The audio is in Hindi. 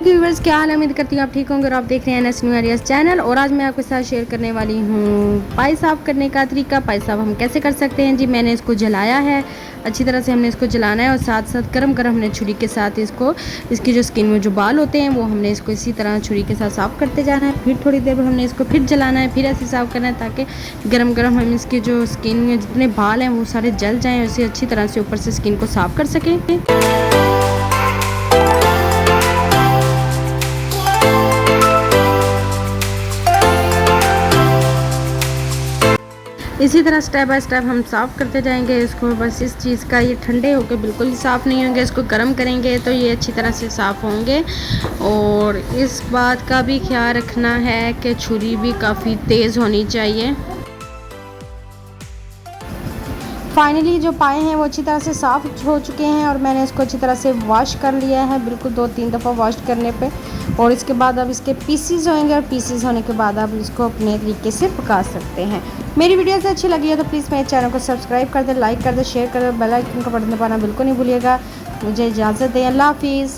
व्यूअर्स, क्या हाल है। उम्मीद करती हूँ आप ठीक होंगे और आप देख रहे हैं एनएस न्यू आइडियाज़ चैनल। और आज मैं आपके साथ शेयर करने वाली हूँ पाई साफ़ करने का तरीका। पाई साफ़ हम कैसे कर सकते हैं जी। मैंने इसको जलाया है, अच्छी तरह से हमने इसको जलाना है और साथ साथ गरम गरम हमने छुरी के साथ इसकी जो स्किन में जो बाल होते हैं वो हमने इसको इसी तरह छुरी के साथ साफ़ करते जाना है। फिर थोड़ी देर हमने इसको फिर जलाना है, फिर ऐसे साफ़ करना है ताकि गरम गरम हम इसकी जो स्किन में जितने बाल हैं वो सारे जल जाएँ, उसे अच्छी तरह से ऊपर से स्किन को साफ़ कर सकें। इसी तरह स्टेप बाय स्टेप हम साफ़ करते जाएंगे इसको। बस इस चीज़ का, ये ठंडे होकर बिल्कुल ही साफ़ नहीं होंगे, इसको गर्म करेंगे तो ये अच्छी तरह से साफ़ होंगे। और इस बात का भी ख्याल रखना है कि छुरी भी काफ़ी तेज़ होनी चाहिए। फाइनली जो पाए हैं वो अच्छी तरह से साफ़ हो चुके हैं और मैंने इसको अच्छी तरह से वॉश कर लिया है, बिल्कुल 2-3 दफ़ा वॉश करने पे। और इसके बाद अब इसके पीसीज होंगे और पीसीज होने के बाद आप इसको अपने तरीके से पका सकते हैं। मेरी वीडियो से अच्छी लगी है तो प्लीज़ मेरे चैनल को सब्सक्राइब कर दें, लाइक कर दें, शेयर कर दें, बेल आइकन का बटन दबाना बिल्कुल नहीं भूलिएगा। मुझे इजाज़त दें, अल्लाह हाफिज़।